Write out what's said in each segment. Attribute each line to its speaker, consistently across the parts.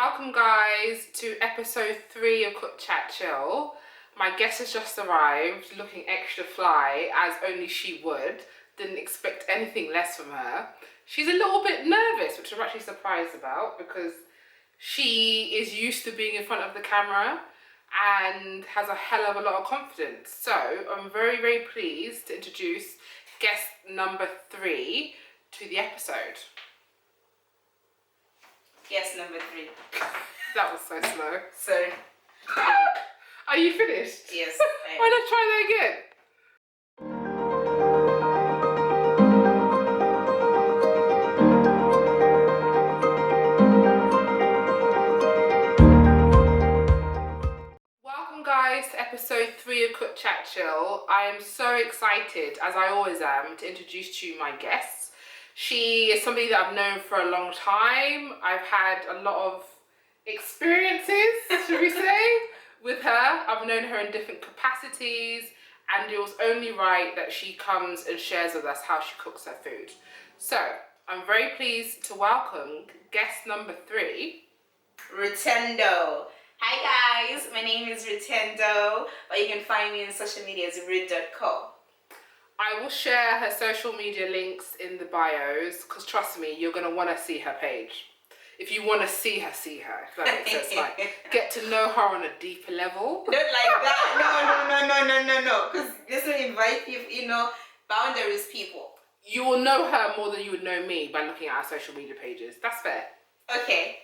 Speaker 1: Welcome guys to episode 3 of Cook Chat Chill. My guest has just arrived looking extra fly as only she would. Didn't expect anything less from her. She's a little bit nervous, which I'm actually surprised about because she is used to being in front of the camera and has a hell of a lot of confidence. So I'm very, very pleased to introduce guest number 3 to the episode.
Speaker 2: Guess number 3.
Speaker 1: That was so slow.
Speaker 2: Sorry.
Speaker 1: Are you finished?
Speaker 2: Yes.
Speaker 1: Why not try that again? Welcome guys to episode 3 of Cook Chat Chill. I am so excited, as I always am, to introduce to you my guests. She is somebody that I've known for a long time. I've had a lot of experiences, should we say, with her. I've known her in different capacities, and it was only right that she comes and shares with us how she cooks her food. So, I'm very pleased to welcome guest number 3.
Speaker 2: Rutendo. Hi guys, my name is Rutendo, but you can find me on social media as rut.co.
Speaker 1: I will share her social media links in the bios, because trust me, you're going to want to see her page. If you want to see her, if that makes sense. Like, get to know her on a deeper level.
Speaker 2: Don't like that. No. Because this will invite people, boundaries people.
Speaker 1: You will know her more than you would know me by looking at our social media pages. That's fair.
Speaker 2: Okay.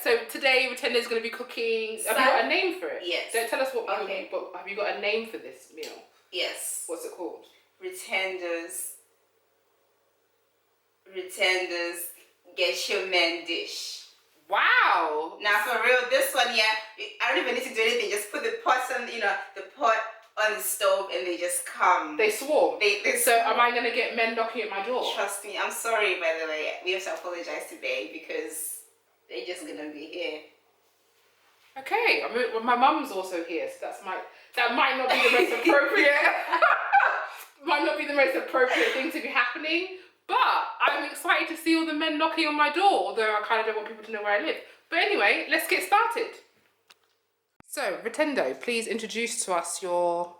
Speaker 1: So today Rutendo is going to be cooking. Have you got a name for it?
Speaker 2: Yes.
Speaker 1: Don't tell us what meal.
Speaker 2: Okay.
Speaker 1: But have you got a name for this meal?
Speaker 2: Yes.
Speaker 1: What's it called?
Speaker 2: Rutendo's Get Your Man Dish.
Speaker 1: Wow.
Speaker 2: Now for real, this one, I don't even need to do anything. Just put the pot on, the pot on the stove, and they just come.
Speaker 1: They swarm.
Speaker 2: They
Speaker 1: So
Speaker 2: swarm.
Speaker 1: am I going to get men knocking at my door?
Speaker 2: Trust me, I'm sorry, by the way. We have to apologize today because they're just gonna be here.
Speaker 1: Okay. I mean, well, my mum's also here, so that might not be the most appropriate. Might not be the most appropriate thing to be happening. But I'm excited to see all the men knocking on my door, although I kind of don't want people to know where I live. But anyway, let's get started. So, Rutendo, please introduce to us your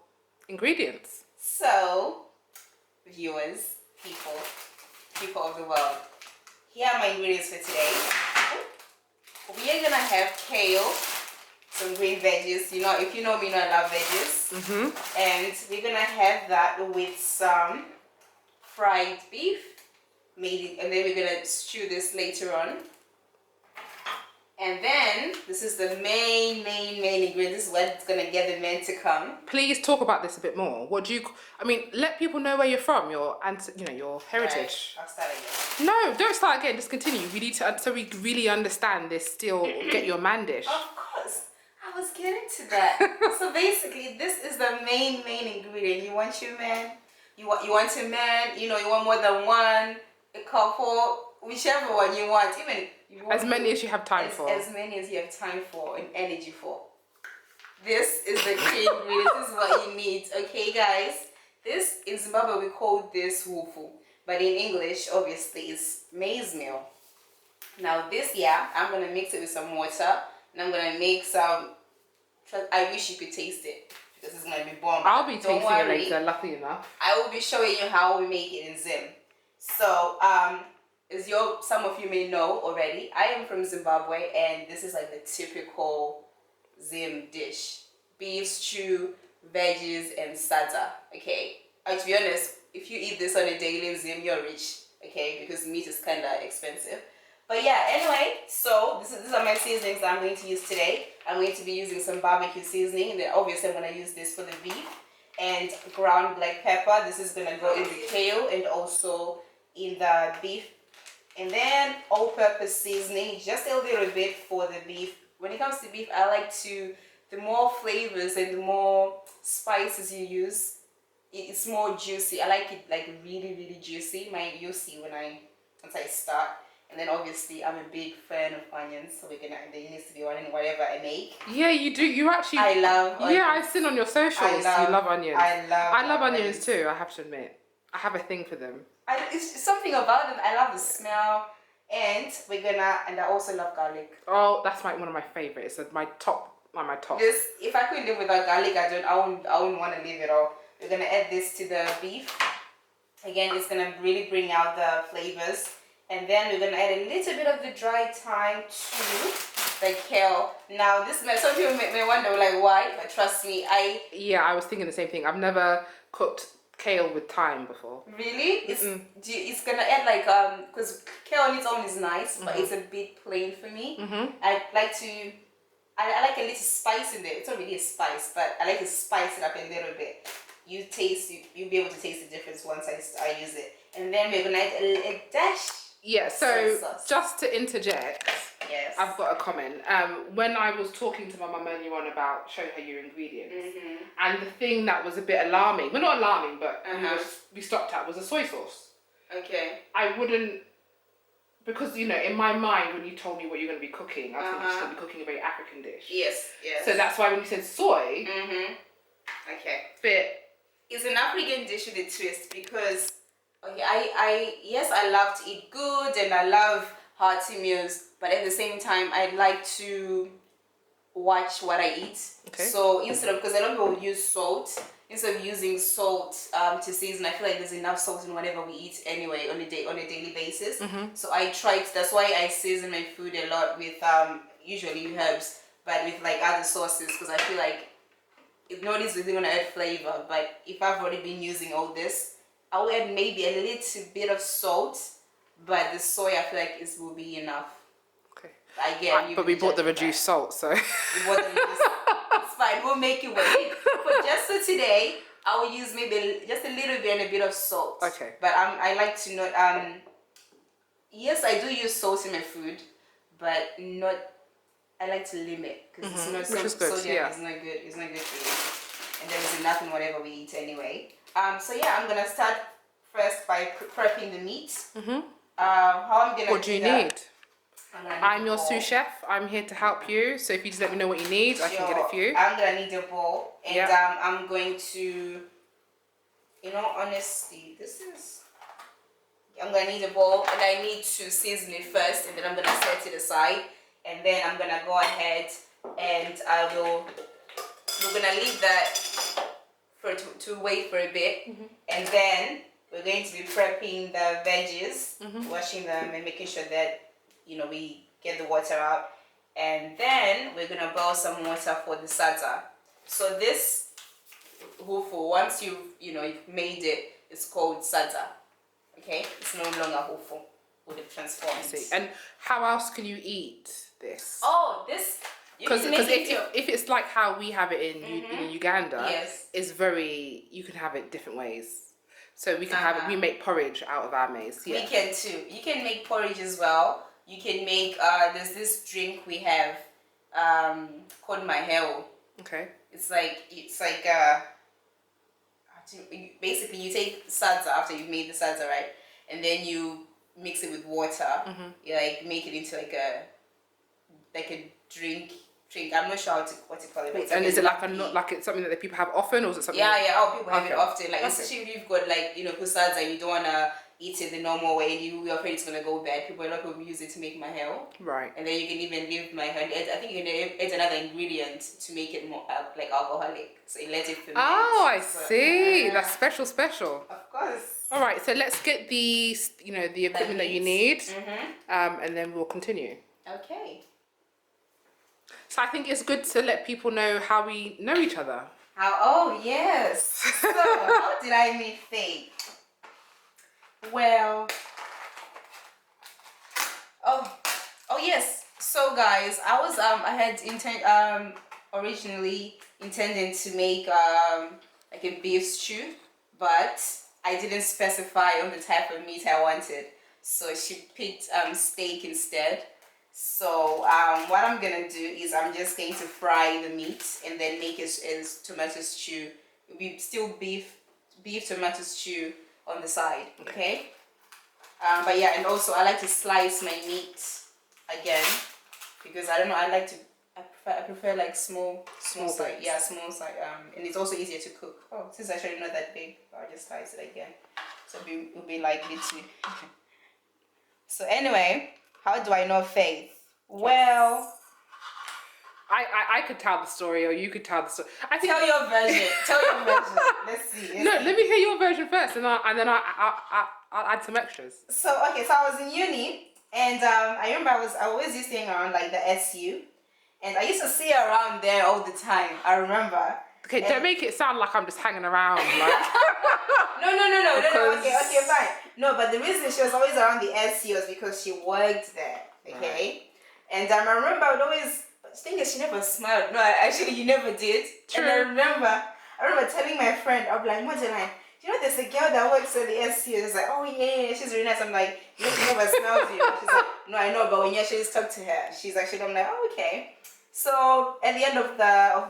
Speaker 1: ingredients.
Speaker 2: So, viewers, people of the world, here are my ingredients for today. We are gonna have kale, some green veggies. If you know me, I love veggies. And we're gonna have that with some fried beef, and then we're gonna stew this later on. And then this is the main ingredient. This is what's gonna get the men to come.
Speaker 1: Please talk about this a bit more. Let people know where you're from, your heritage.
Speaker 2: Right, I'll start again.
Speaker 1: No, don't start again. Just continue. We need to, so we really understand this. Still, get your man dish.
Speaker 2: Of course, I was getting to that. So basically, this is the main ingredient. You want your man. You want a man. You want more than one, a couple, whichever one you want. Even you want
Speaker 1: as many as you have time for.
Speaker 2: As many as you have time for and energy for. This is the key ingredient. This is what you need. Okay, guys. This in Zimbabwe we call this wufu, but in English, obviously, it's maize meal. Now this, I'm gonna mix it with some water, and I'm gonna make some. I wish you could taste it because it's gonna be bomb.
Speaker 1: I'll be tasting it later. Lucky enough.
Speaker 2: I will be showing you how we make it in Zim. So, as some of you may know already, I am from Zimbabwe, and this is like the typical Zim dish: beef stew, veggies, and sada. Okay. To be honest, if you eat this on a daily in Zim, you're rich. Okay, because meat is kind of expensive. But anyway, so these are my seasonings that I'm going to use today. I'm going to be using some barbecue seasoning, and then obviously I'm going to use this for the beef, and ground black pepper. This is going to go in the kale and also in the beef. And then all-purpose seasoning, just a little bit for the beef. When it comes to beef, I like the more flavors and the more spices you use, it's more juicy. I like it like really juicy. You'll see once I start. And then obviously I'm a big fan of onions, so there needs to be one in whatever I make.
Speaker 1: Yeah, you do. You actually.
Speaker 2: I love onions.
Speaker 1: Yeah, I've seen on your socials. You love onions.
Speaker 2: I love
Speaker 1: onions too. I have to admit, I have a thing for them.
Speaker 2: It's something about them. I love the smell. And and I also love garlic.
Speaker 1: Oh, that's one of my favorites. It's my top.
Speaker 2: This, if I could live without garlic, I wouldn't want to live at all. We're gonna add this to the beef. Again, it's gonna really bring out the flavors. And then we're gonna add a little bit of the dry thyme to the kale. Now, some people may wonder like why, but trust me,
Speaker 1: I was thinking the same thing. I've never cooked kale with thyme before.
Speaker 2: Really? It's gonna add like because kale on its own is nice, but it's a bit plain for me. I like a little spice in there. It's not really a spice, but I like to spice it up a little bit. You'll be able to taste the difference once I use it. And then we're gonna add a dash.
Speaker 1: Yeah. So just to interject.
Speaker 2: Yes.
Speaker 1: I've got a comment. When I was talking to my mum earlier on about show her your ingredients, and the thing that was a bit alarming, well not alarming, but we stopped at was a soy sauce.
Speaker 2: Okay.
Speaker 1: I wouldn't, because in my mind when you told me what you're going to be cooking, I thought you're going to be cooking a very African dish.
Speaker 2: Yes, yes.
Speaker 1: So that's why when you said soy,
Speaker 2: okay.
Speaker 1: But
Speaker 2: it's an African dish with a twist because I love to eat good and I love hearty meals, but at the same time I like to watch what I eat.
Speaker 1: Okay. So
Speaker 2: because a lot of people use salt, instead of using salt to season, I feel like there's enough salt in whatever we eat anyway on a daily basis. So that's why I season my food a lot with usually herbs, but with like other sauces, because I feel like if nobody's really gonna add flavor, but if I've already been using all this, I'll add maybe a little bit of salt, but the soy I feel like will be enough.
Speaker 1: Okay. But we bought the reduced salt, so.
Speaker 2: We bought the reduced salt. It's fine. We'll make it work. But just for today, I will use maybe just a little bit and a bit of salt.
Speaker 1: Okay.
Speaker 2: But I like to not. Yes, I do use salt in my food, but not. I like to limit because it's not
Speaker 1: Which is good.
Speaker 2: Sodium is not good. It's not good for you, and there's enough in whatever we eat anyway. So yeah, I'm gonna start first by prepping the meat. How I'm gonna.
Speaker 1: What do you need? I'm your sous chef. I'm here to help you. So if you just let me know what you need, I can get it for you.
Speaker 2: I'm gonna need a bowl, and I'm going to, honestly, I'm gonna need a bowl, and I need to season it first, and then I'm gonna set it aside, and then I'm gonna go ahead and we're gonna leave that to wait for a bit, and then we're going to be prepping the veggies, washing them and making sure that we get the water out, and then we're gonna boil some water for the salsa. So this hufu, once you've made it, it's called salsa. Okay, it's no longer hufu. Would have transformed.
Speaker 1: I see. And how else can you eat this?
Speaker 2: Oh, this.
Speaker 1: Because if it's like how we have it in Uganda, it's you can have it different ways. So we can have it. We make porridge out of our maize. Yeah.
Speaker 2: We can too. You can make porridge as well. You can make there's this drink we have called Maize.
Speaker 1: Okay.
Speaker 2: It's like basically you take salsa after you've made the salsa, right? And then you mix it with water. You make it into like a drink. I'm not sure what to call it.
Speaker 1: And is it it's something that people have often, or is it something?
Speaker 2: Yeah. People have it often. Especially if you've got salsa and you don't wanna eat it the normal way, and you're afraid it's gonna go bad. A lot of people use it to make Maize.
Speaker 1: Right.
Speaker 2: And then you can even leave Maize. I think you can add another ingredient to make it more alcoholic. So it lets it ferment.
Speaker 1: Oh, I see. That's special.
Speaker 2: Of course.
Speaker 1: All right. So let's get the equipment that you need, and then we'll continue.
Speaker 2: Okay.
Speaker 1: So I think it's good to let people know how we know each other.
Speaker 2: Oh yes. So how did I meet Faith? Well, oh yes. So guys, I had originally intended to make like a beef stew, but I didn't specify on the type of meat I wanted, so she picked steak instead. So what I'm gonna do is I'm just going to fry the meat and then make it as tomato stew. It'll be still beef tomato stew on the side, okay? But yeah, and also I like to slice my meat again because I don't know. I prefer like small size. Yeah, small size. And it's also easier to cook. Oh, since I should not that big, I'll just slice it again. So we'll be likely to. So anyway, how do I know Faith? Well,
Speaker 1: I could tell the story, or you could tell the story. I think
Speaker 2: tell your version. Tell your version. Let's see.
Speaker 1: Let me hear your version first, and then I'll add some extras.
Speaker 2: So okay, so I was in uni, and I remember I always used to hang around like the SU, and I used to see her around there all the time. I remember.
Speaker 1: Okay, don't make it sound like I'm just hanging around. Like
Speaker 2: No. Okay, fine. No, but the reason she was always around the SU was because she worked there. Okay, and I remember I would always. The thing is, she never smiled. No, actually, you never did.
Speaker 1: True.
Speaker 2: And I remember telling my friend, I'm like, Madeline, you know, there's a girl that works at the SU. It's like, oh yeah, she's really nice. I'm like, you know, she never smells you. She's like, no, I know, but when you actually talk to her, she's actually, I'm like, oh, okay. So at the end of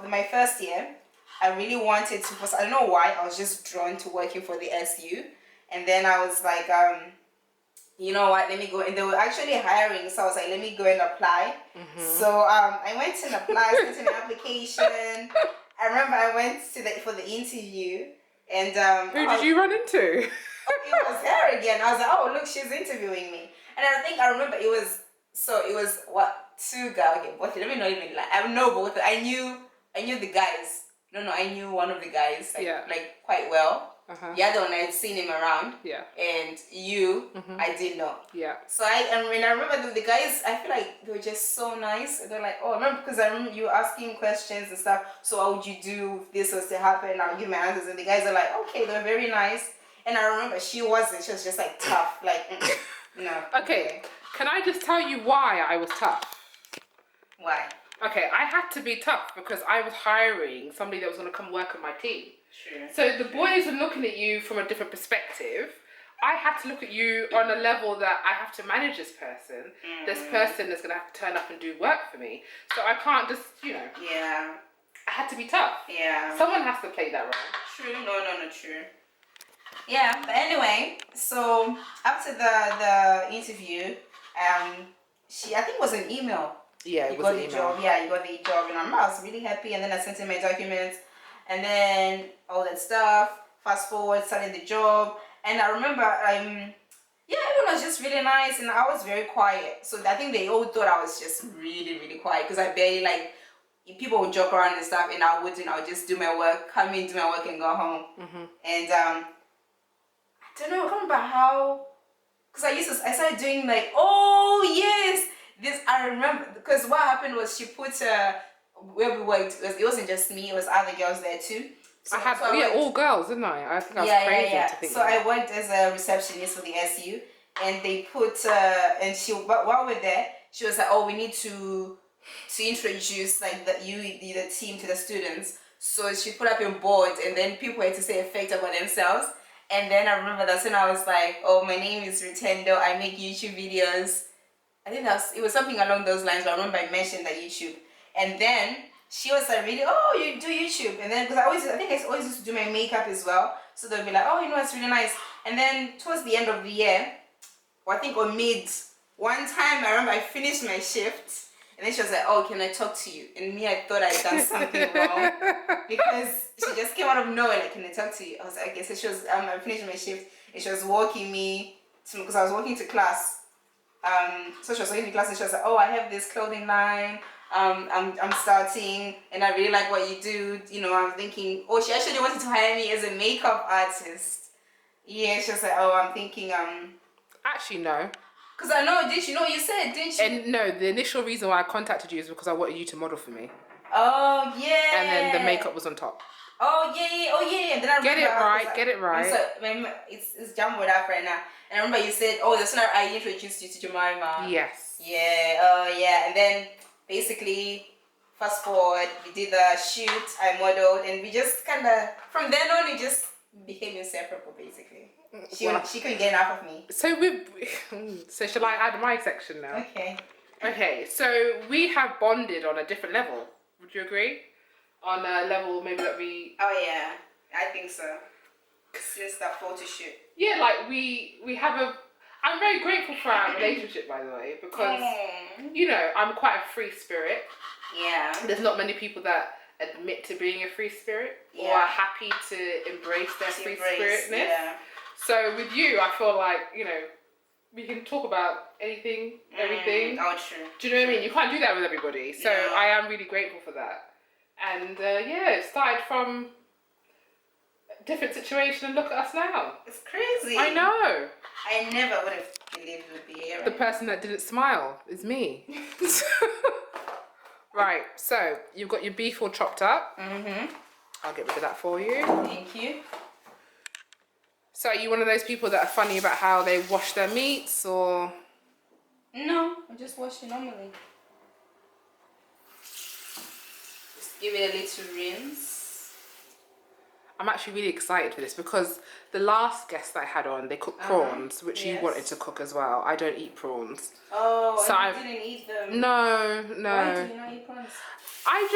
Speaker 2: my first year, I really wanted to. I don't know why. I was just drawn to working for the SU, and then I was like, you know what? Let me go. And they were actually hiring, so I was like, let me go and apply. So I went and applied, sent in an application. I remember I went for the interview, and
Speaker 1: who did you run into?
Speaker 2: It was her again. I was like, oh look, she's interviewing me, and I remember it was what, two guys. Okay, both. Let me not even lie. I know both. I knew the guys. No, I knew one of the guys like quite well. The other one, I'd seen him around. Yeah. And you, I didn't know. Yeah. So I remember the guys, I feel like they were just so nice. They're like, oh, I remember you were asking questions and stuff. So what would you do if this was to happen? I'll give my answers. And the guys are like, okay, they were very nice. And I remember she was just like tough. Like, no.
Speaker 1: Okay. Can I just tell you why I was tough?
Speaker 2: Why?
Speaker 1: Okay, I had to be tough because I was hiring somebody that was going to come work on my team. Sure. So the boys were looking at you from a different perspective. I had to look at you on a level that I have to manage this person. This person is going to have to turn up and do work for me. So I can't just, Yeah. I had to be tough. Yeah. Someone has to play that role.
Speaker 2: True. No, true. Yeah, but anyway, so after the interview, I think it was an email.
Speaker 1: Yeah, you got the
Speaker 2: job. Yeah, you got the job, and I was really happy. And then I sent in my documents, and then all that stuff. Fast forward, started the job, and I remember, everyone was just really nice, and I was very quiet. So I think they all thought I was just really, really quiet because I barely people would joke around and stuff, and I wouldn't. I would just do my work, come in, do my work, and go home. And I don't know. I can't remember how, because I started doing like, oh yes. This I remember because what happened was she put where we worked. It wasn't just me; it was other girls there too. So,
Speaker 1: I had all girls, didn't I? I think I was crazy to think.
Speaker 2: So I worked as a receptionist for the SU, and they put and she while we're there, she was like, "Oh, we need to introduce like the team to the students." So she put up a board, and then people had to say a fact about themselves. And then I remember that's when I was like, "Oh, my name is Rutendo. I make YouTube videos." I think it was something along those lines, but I remember I mentioned that YouTube. And then she was like, really, oh, you do YouTube. And then, because I always used to do my makeup as well. So they'll be like, oh, it's really nice. And then towards the end of the year, or I think or one time I remember I finished my shift. And then she was like, oh, can I talk to you? And me, I thought I'd done something wrong. Because she just came out of nowhere, like, can I talk to you? I was like, okay. So she was, I finished my shift, and she was walking me, because I was walking to class. So she was walking to class, and she was like, oh, I have this clothing line. I'm starting, and I really like what you do. I'm thinking, oh, she actually wanted to hire me as a makeup artist. Yeah, she was like, oh, I'm thinking,
Speaker 1: Actually, no.
Speaker 2: Because I know, did you know what you said, didn't you?
Speaker 1: And no, the initial reason why I contacted you is because I wanted you to model for me.
Speaker 2: Oh, yeah.
Speaker 1: And then the makeup was on top.
Speaker 2: Oh, yeah. Then I remember,
Speaker 1: get it right.
Speaker 2: So, it's jumbled up right now. And I remember you said, oh, that's when I introduced you to Jemima.
Speaker 1: Yes.
Speaker 2: Yeah, oh, yeah. And then, basically, fast forward, we did the shoot, I modeled, and we just kind of, from then on, we just became inseparable, basically. She couldn't get enough of me.
Speaker 1: So shall I add my section now?
Speaker 2: Okay.
Speaker 1: Okay, so we have bonded on a different level. Would you agree? On a level maybe that we...
Speaker 2: Oh yeah, I think so. Since that photo shoot.
Speaker 1: Yeah, like we have a... I'm very grateful for our relationship, by the way, because, I'm quite a free spirit.
Speaker 2: Yeah.
Speaker 1: There's not many people that admit to being a free spirit or are happy to embrace their free spiritness. Yeah. So with you, I feel like, you know, we can talk about anything, everything.
Speaker 2: Oh, true.
Speaker 1: Do you know what I mean? You can't do that with everybody. So
Speaker 2: No.
Speaker 1: I am really grateful for that. And yeah, it started from a different situation and look at us now.
Speaker 2: It's crazy.
Speaker 1: I know.
Speaker 2: I never would have believed it would be here.
Speaker 1: The person that didn't smile is me. Right, so you've got your beef all chopped up. I'll get rid of that for you.
Speaker 2: Thank you.
Speaker 1: So are you one of those people that are funny about how they wash their meats, or?
Speaker 2: No, I just wash it normally. Just give it a little rinse.
Speaker 1: I'm actually really excited for this because the last guest I had on, they cooked prawns, which you wanted to cook as well. I don't eat prawns.
Speaker 2: Oh,
Speaker 1: so
Speaker 2: and you didn't eat them.
Speaker 1: No.
Speaker 2: Why do you not eat prawns?
Speaker 1: I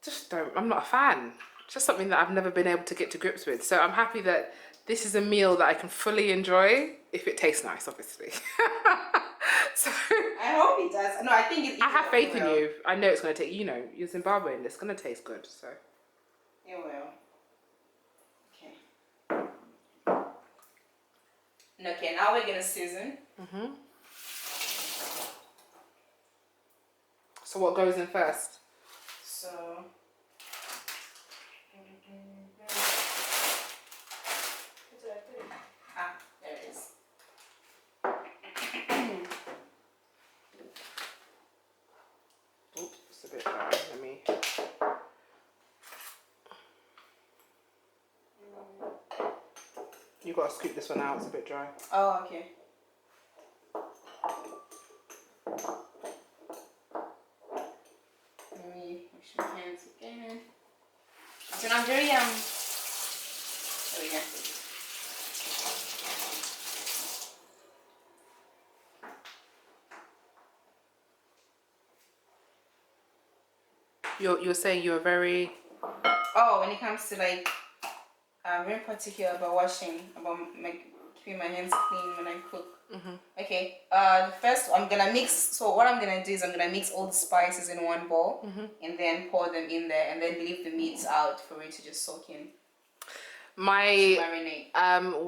Speaker 1: just don't. I'm not a fan. It's just something that I've never been able to get to grips with. So I'm happy that this is a meal that I can fully enjoy if it tastes nice, obviously. So
Speaker 2: I hope it does. No, I think it.
Speaker 1: I have faith in you. I know it's going to take. You know, you're Zimbabwean. It's going to taste good. So
Speaker 2: it will. Okay, now we're gonna season.
Speaker 1: So what goes in first?
Speaker 2: So there it is.
Speaker 1: Oops, it's a bit dry. Let me. You got to scoop this one out. It's a bit dry.
Speaker 2: Oh, okay. Let me wash my hands again. So now I'm very there we go.
Speaker 1: You're saying you're very.
Speaker 2: Oh, when it comes to like, I'm very particular about washing, about keeping my hands clean when I cook. Okay. First I'm gonna mix. So what I'm gonna do is I'm gonna mix all the spices in one bowl and then pour them in there and then leave the meats out for it to just soak in.
Speaker 1: Marinate.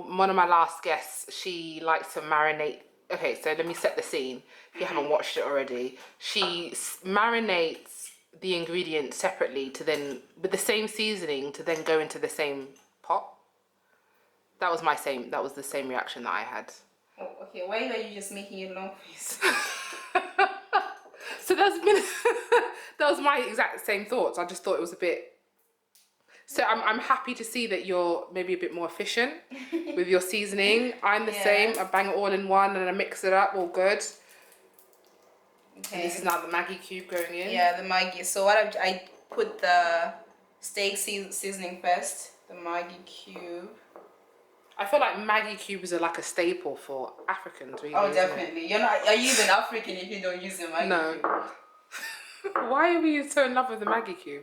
Speaker 1: One of my last guests, she likes to marinate. Okay, so let me set the scene. If you haven't watched it already, she marinates the ingredients separately to then, with the same seasoning, to then go into the same pot. That was the same reaction that I had.
Speaker 2: Oh, okay. Why were you just making a long face?
Speaker 1: So that was my exact same thoughts. I just thought it was a bit. So I'm happy to see that you're maybe a bit more efficient with your seasoning. I'm the same. I bang it all in one and I mix it up, all good. Okay. And this is now the Maggi cube going in.
Speaker 2: Yeah, the Maggi. So what I put the steak seasoning first, the Maggi cube.
Speaker 1: I feel like Maggi cubes are like a staple for Africans, really.
Speaker 2: Oh, definitely. You're not. Are you even African if you don't use the Maggi cube?
Speaker 1: No. Why are we so in love with the Maggi cube?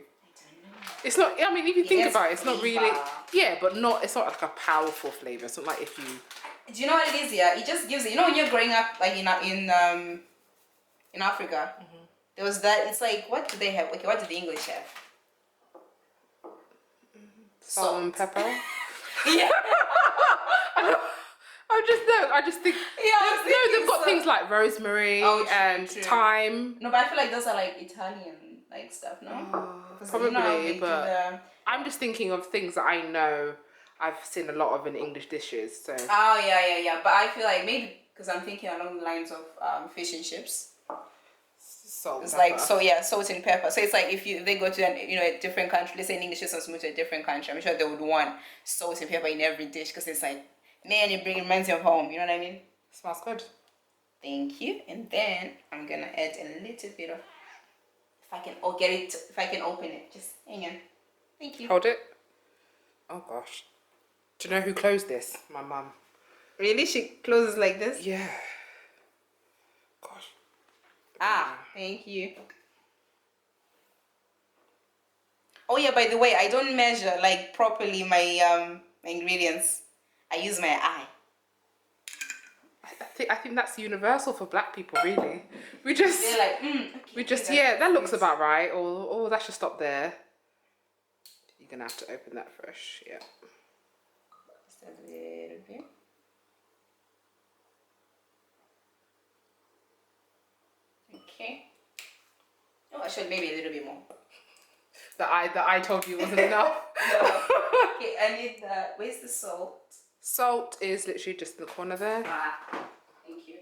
Speaker 1: It's not. I mean, if you think about it, it's not really. Yeah, but not. It's not like a powerful flavor. It's not like if you.
Speaker 2: Do you know what it is? Yeah, it just gives. You know, when you're growing up, like in Africa, there was that. It's like, what do they have? Okay, what do the English have?
Speaker 1: Salt and pepper.
Speaker 2: Yeah.
Speaker 1: I just think. Yeah. They've got things like rosemary and thyme.
Speaker 2: No, but I feel like those are like Italian like stuff, no?
Speaker 1: Probably, but I'm just thinking of things that I know I've seen a lot of in English dishes. So.
Speaker 2: Oh yeah. But I feel like maybe because I'm thinking along the lines of fish and chips.
Speaker 1: Salt.
Speaker 2: It's like salt and pepper. So it's like if they go to a different country, let's say an English person move to a different country, I'm sure they would want salt and pepper in every dish because it's like, man, it reminds you of home. You know what I mean?
Speaker 1: Smells good.
Speaker 2: Thank you. And then I'm gonna add a little bit of. If I can open it, just hang on. Thank you.
Speaker 1: Hold it. Oh gosh. Do you know who closed this? My mum.
Speaker 2: Really? She closes like this?
Speaker 1: Yeah. Gosh.
Speaker 2: Thank you. Oh yeah, by the way, I don't measure like properly my ingredients. I use my eye.
Speaker 1: I think that's universal for black people, really. They're like,
Speaker 2: okay,
Speaker 1: that looks about right, or that should stop there. You're gonna have to open that fresh, yeah.
Speaker 2: a little bit. Okay. Oh, I should maybe a little bit more.
Speaker 1: That I told you wasn't enough.
Speaker 2: No. Okay, I need the. Where's the salt?
Speaker 1: Salt is literally just in the corner there.
Speaker 2: Ah, thank you.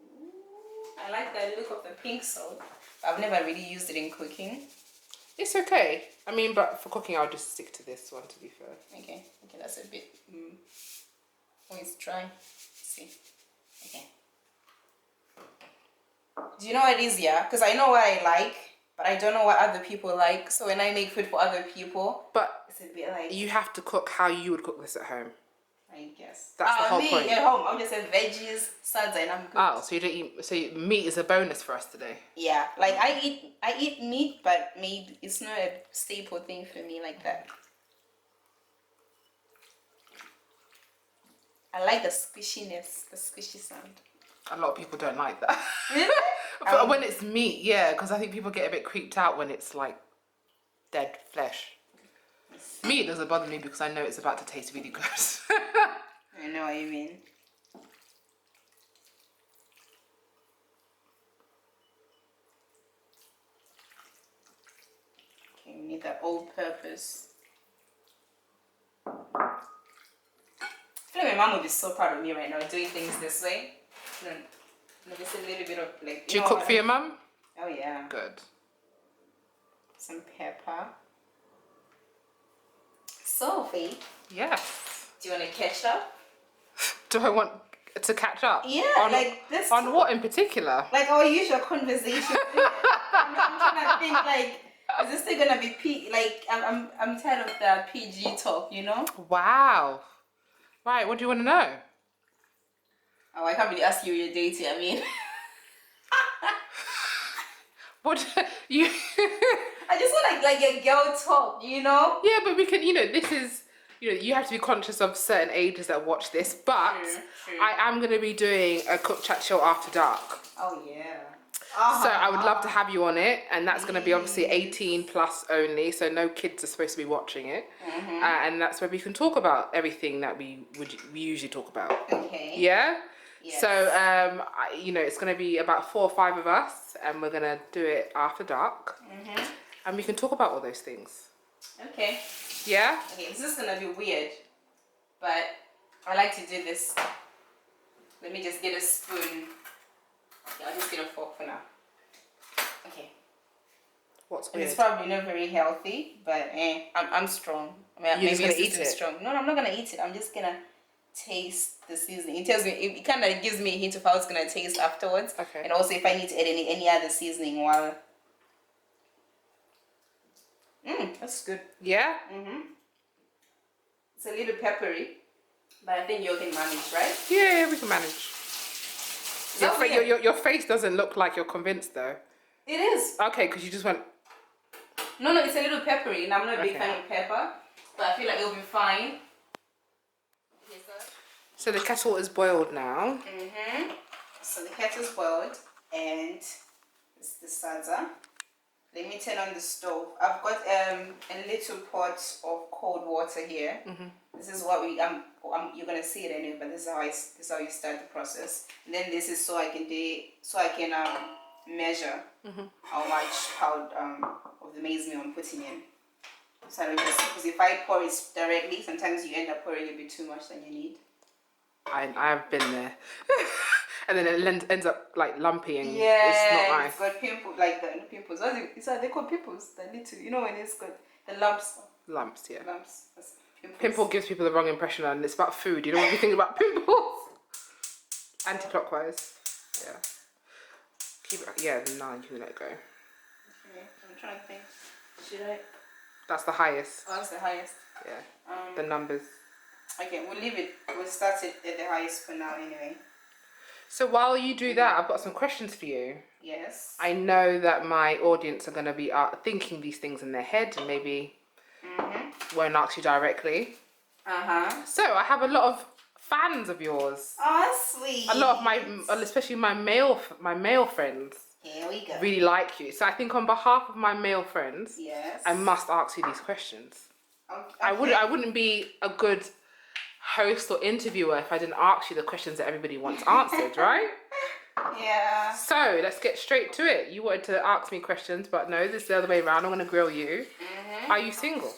Speaker 2: Ooh, I like the look of the pink salt. I've never really used it in cooking.
Speaker 1: It's okay. I mean, but for cooking, I'll just stick to this one, to be fair.
Speaker 2: Okay, that's a bit. Oh, it's dry. Let's see. Okay. Do you know what it is? Yeah, because I know what I like, but I don't know what other people like. So when I make food for other people,
Speaker 1: But
Speaker 2: it's a bit like.
Speaker 1: you have to cook how you would cook this at home.
Speaker 2: I guess.
Speaker 1: That's the whole
Speaker 2: me,
Speaker 1: point.
Speaker 2: at home, I'll just have veggies, salad, and I'm good.
Speaker 1: Oh, so you don't eat. So meat is a bonus for us today.
Speaker 2: Yeah, like I eat meat, but meat is not a staple thing for me like that. I like the squishiness, the squishy sound.
Speaker 1: A lot of people don't like that.
Speaker 2: Really?
Speaker 1: But when it's meat, yeah, because I think people get a bit creeped out when it's like dead flesh. Meat doesn't bother me because I know it's about to taste really good.
Speaker 2: I know what you mean. Okay, we need that all-purpose. I feel like my mom would be so proud of me right now doing things this way. No, just a little bit of like.
Speaker 1: Do you cook for your mum?
Speaker 2: Oh yeah.
Speaker 1: Good.
Speaker 2: Some pepper. Sophie,
Speaker 1: Yes.
Speaker 2: do you want to catch up?
Speaker 1: Do I want to catch up?
Speaker 2: Yeah,
Speaker 1: On,
Speaker 2: like this.
Speaker 1: on what in particular?
Speaker 2: Like our usual conversation. I'm trying to think like, is this still gonna be I'm tired of the PG talk, you know?
Speaker 1: Wow. Right, what do you want to know?
Speaker 2: Oh, I can't really ask you your dating. I mean,
Speaker 1: What you?
Speaker 2: I just want like a girl talk, you know?
Speaker 1: Yeah, but we can. This is. You have to be conscious of certain ages that watch this. But
Speaker 2: True.
Speaker 1: I am going to be doing a cook chat show after dark.
Speaker 2: Oh yeah.
Speaker 1: So I would love to have you on it, and that's going to be obviously 18 plus only. So no kids are supposed to be watching it, and that's where we can talk about everything that we usually talk about.
Speaker 2: Okay.
Speaker 1: Yeah.
Speaker 2: Yes.
Speaker 1: So it's going to be about 4 or 5 of us, and we're going to do it after dark, and we can talk about all those things.
Speaker 2: Okay.
Speaker 1: Yeah.
Speaker 2: Okay, this is gonna be weird, but I like to do this. Let me just get a spoon. Okay, I'll just get a fork for now. Okay.
Speaker 1: What's
Speaker 2: And
Speaker 1: weird?
Speaker 2: it's probably not very healthy, but I'm strong. I mean,
Speaker 1: You're just gonna eat it?
Speaker 2: strong. No, I'm not gonna eat it. I'm just gonna taste the seasoning. It tells me. It kind of gives me a hint of how it's gonna taste afterwards.
Speaker 1: Okay.
Speaker 2: And also if I need to add any other seasoning while. That's good.
Speaker 1: Yeah.
Speaker 2: It's a little peppery, but I think you can manage, right?
Speaker 1: Yeah, we can manage.
Speaker 2: Weird?
Speaker 1: Your face doesn't look like you're convinced though.
Speaker 2: It is.
Speaker 1: Okay, because you just went.
Speaker 2: No, it's a little peppery, and I'm not a big
Speaker 1: Okay.
Speaker 2: fan of pepper, but I feel like it'll be fine.
Speaker 1: So the kettle is boiled now.
Speaker 2: So the kettle's boiled, and it's the salsa. Let me turn on the stove. I've got a little pot of cold water here. This is what you're gonna see it anyway, but this is how you start the process. And then this is so I can measure how much of the maize meal I'm putting in. So I don't just, because if I pour it directly, sometimes you end up pouring a bit too much than you need.
Speaker 1: I've been there. And then it ends up like lumpy and
Speaker 2: Yeah,
Speaker 1: it's not nice.
Speaker 2: it's got pimples, like the pimples. They call pimples. The little, when it's got the lumps.
Speaker 1: Lumps, yeah.
Speaker 2: Lumps. That's pimples.
Speaker 1: Pimple gives people the wrong impression, and it's about food. You don't want to be thinking about pimples. Anti-clockwise. Yeah. Keep it. Yeah, no, you can let it go.
Speaker 2: Okay, I'm trying to think. Should I?
Speaker 1: That's the highest.
Speaker 2: Oh, that's the highest.
Speaker 1: Yeah. The numbers.
Speaker 2: Okay, we'll leave it. We'll start it at the highest for now, anyway.
Speaker 1: So while you do that, I've got some questions for you.
Speaker 2: Yes.
Speaker 1: I know that my audience are going to be thinking these things in their head and maybe won't ask you directly. So I have a lot of fans of yours.
Speaker 2: Oh, sweet.
Speaker 1: A lot of especially my male friends
Speaker 2: Here we go.
Speaker 1: really like you. So I think on behalf of my male friends,
Speaker 2: Yes.
Speaker 1: I must ask you these questions.
Speaker 2: Okay.
Speaker 1: I wouldn't be a good host or interviewer if I didn't ask you the questions that everybody wants answered, right?
Speaker 2: Yeah.
Speaker 1: So let's get straight to it. You wanted to ask me questions, but no, this is the other way around. I'm going to grill you. Are you single?